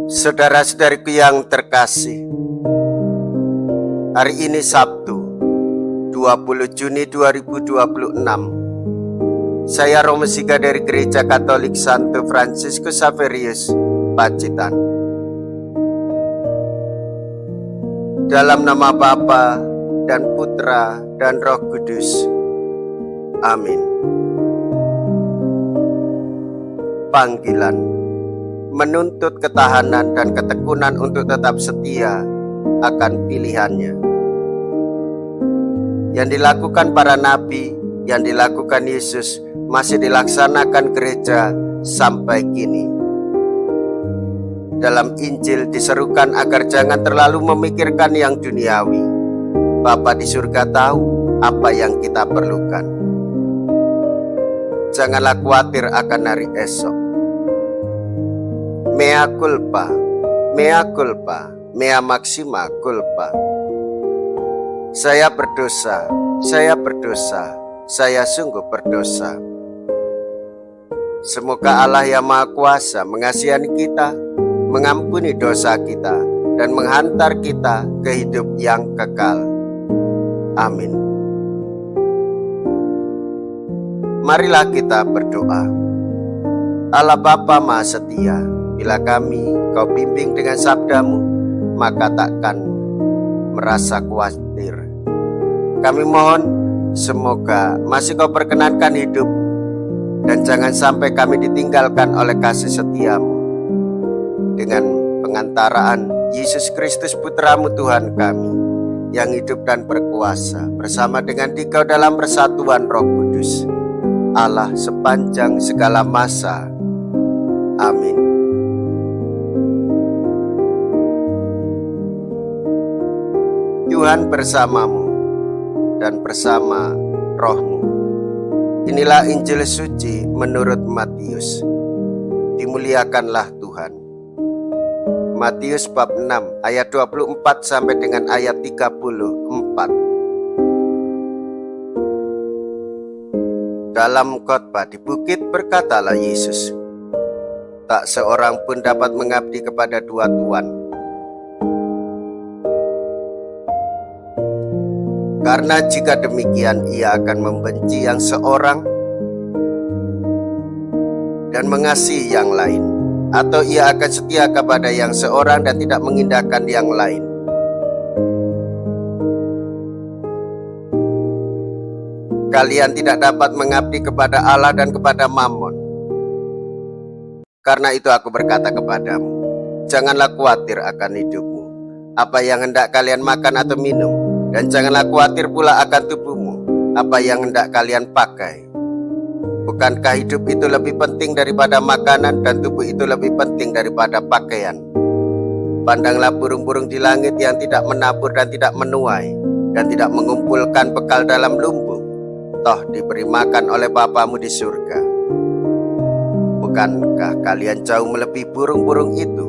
Saudara-saudariku yang terkasih, hari ini Sabtu 20 Juni 2026. Saya Romo Siga dari Gereja Katolik Santo Fransiskus Xaverius, Pacitan. Dalam nama Bapa dan Putra dan Roh Kudus. Amin. Panggilan menuntut ketahanan dan ketekunan untuk tetap setia akan pilihannya. Yang dilakukan para nabi, yang dilakukan Yesus, masih dilaksanakan gereja sampai kini. Dalam Injil diserukan agar jangan terlalu memikirkan yang duniawi. Bapa di surga tahu apa yang kita perlukan. Janganlah khawatir akan hari esok. Mea culpa, mea culpa, mea maxima culpa. Saya berdosa, saya sungguh berdosa. Semoga Allah yang Maha Kuasa mengasihani kita, mengampuni dosa kita, dan menghantar kita ke hidup yang kekal. Amin. Marilah kita berdoa. Allah Bapa Maha Setia, bila kami Kau bimbing dengan sabdamu, maka takkan merasa khawatir. Kami mohon semoga masih Kau perkenankan hidup, dan jangan sampai kami ditinggalkan oleh kasih setiamu. Dengan pengantaraan Yesus Kristus Putramu Tuhan kami, yang hidup dan berkuasa bersama dengan Dikau dalam persatuan Roh Kudus, Allah sepanjang segala masa. Amin. Tuhan bersamamu dan bersama rohmu. Inilah Injil suci menurut Matius. Dimuliakanlah Tuhan. Matius bab 6 ayat 24 sampai dengan ayat 34. Dalam khotbah di bukit berkatalah Yesus, tak seorang pun dapat mengabdi kepada dua tuan. Karena jika demikian ia akan membenci yang seorang dan mengasihi yang lain, atau ia akan setia kepada yang seorang dan tidak mengindahkan yang lain. Kalian tidak dapat mengabdi kepada Allah dan kepada Mammon. Karena itu aku berkata kepadamu, janganlah khawatir akan hidupmu, apa yang hendak kalian makan atau minum, dan janganlah khawatir pula akan tubuhmu, apa yang hendak kalian pakai. Bukankah hidup itu lebih penting daripada makanan, dan tubuh itu lebih penting daripada pakaian? Pandanglah burung-burung di langit yang tidak menabur dan tidak menuai, dan tidak mengumpulkan bekal dalam lumbung, toh diberi makan oleh Bapamu di surga. Bukankah kalian jauh melebihi burung-burung itu?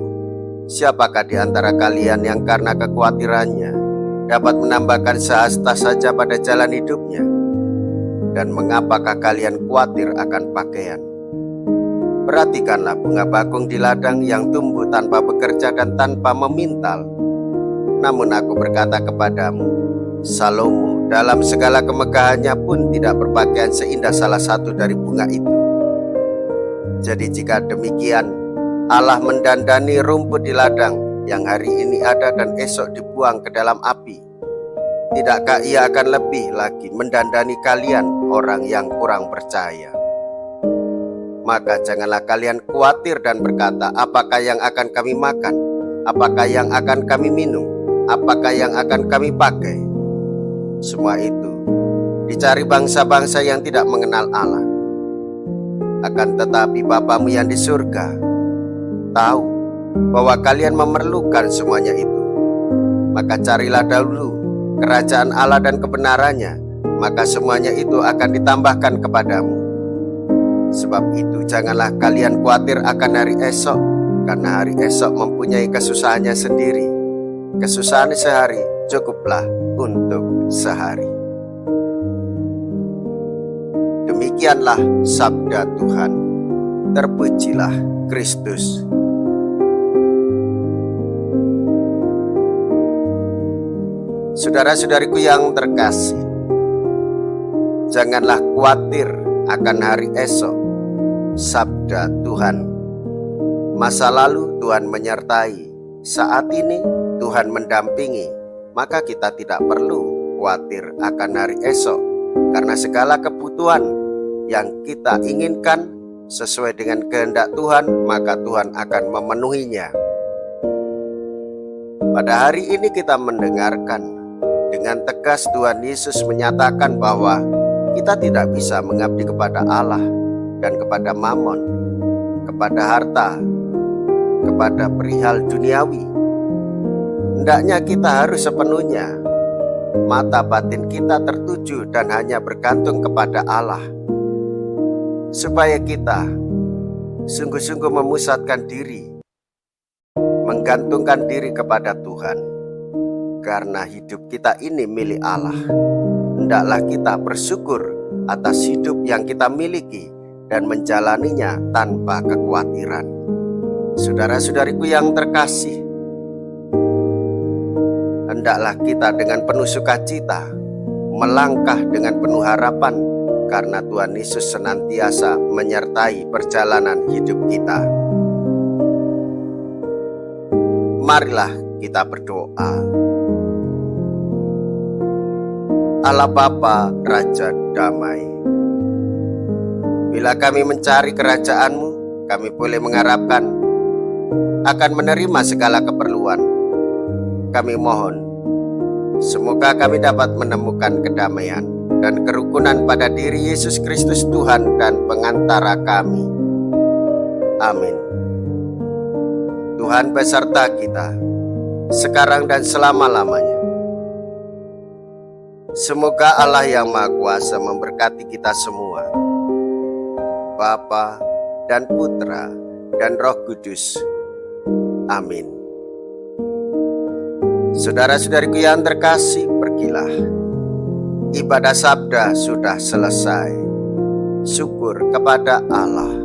Siapakah di antara kalian yang karena kekhawatirannya dapat menambahkan sehasta saja pada jalan hidupnya? Dan mengapakah kalian khawatir akan pakaian? Perhatikanlah bunga bakung di ladang yang tumbuh tanpa bekerja dan tanpa memintal. Namun aku berkata kepadamu, Salomo dalam segala kemegahannya pun tidak berpakaian seindah salah satu dari bunga itu. Jadi jika demikian, Allah mendandani rumput di ladang yang hari ini ada dan esok dibuang ke dalam api, tidakkah ia akan lebih lagi mendandani kalian orang yang kurang percaya? Maka janganlah kalian khawatir dan berkata, apakah yang akan kami makan? Apakah yang akan kami minum? Apakah yang akan kami pakai? Semua itu dicari bangsa-bangsa yang tidak mengenal Allah. Akan tetapi Bapamu yang di surga tahu bahwa kalian memerlukan semuanya itu. Maka carilah dahulu kerajaan Allah dan kebenarannya, maka semuanya itu akan ditambahkan kepadamu. Sebab itu janganlah kalian khawatir akan hari esok, karena hari esok mempunyai kesusahannya sendiri. Kesusahan sehari cukuplah untuk sehari. Demikianlah sabda Tuhan. Terpujilah Kristus. Saudara-saudariku yang terkasih, janganlah khawatir akan hari esok. Sabda Tuhan. Masa lalu Tuhan menyertai, saat ini Tuhan mendampingi, maka kita tidak perlu khawatir akan hari esok, karena segala kebutuhan yang kita inginkan sesuai dengan kehendak Tuhan, maka Tuhan akan memenuhinya. Pada hari ini kita mendengarkan dengan tegas Tuhan Yesus menyatakan bahwa kita tidak bisa mengabdi kepada Allah dan kepada Mammon, kepada harta, kepada perihal duniawi. Hendaknya kita harus sepenuhnya mata batin kita tertuju dan hanya bergantung kepada Allah, supaya kita sungguh-sungguh memusatkan diri, menggantungkan diri kepada Tuhan. Karena hidup kita ini milik Allah, hendaklah kita bersyukur atas hidup yang kita miliki dan menjalaninya tanpa kekhawatiran. Saudara-saudariku yang terkasih, hendaklah kita dengan penuh sukacita melangkah dengan penuh harapan, karena Tuhan Yesus senantiasa menyertai perjalanan hidup kita. Marilah kita berdoa. Allah Bapa, Raja Damai, bila kami mencari kerajaan-Mu, kami boleh mengharapkan akan menerima segala keperluan. Kami mohon, semoga kami dapat menemukan kedamaian dan kerukunan pada diri Yesus Kristus Tuhan dan pengantara kami. Amin. Tuhan beserta kita, sekarang dan selama-lamanya. Semoga Allah yang Maha Kuasa memberkati kita semua, Bapa dan Putra dan Roh Kudus. Amin. Saudara-saudariku yang terkasih, pergilah. Ibadah sabda sudah selesai. Syukur kepada Allah.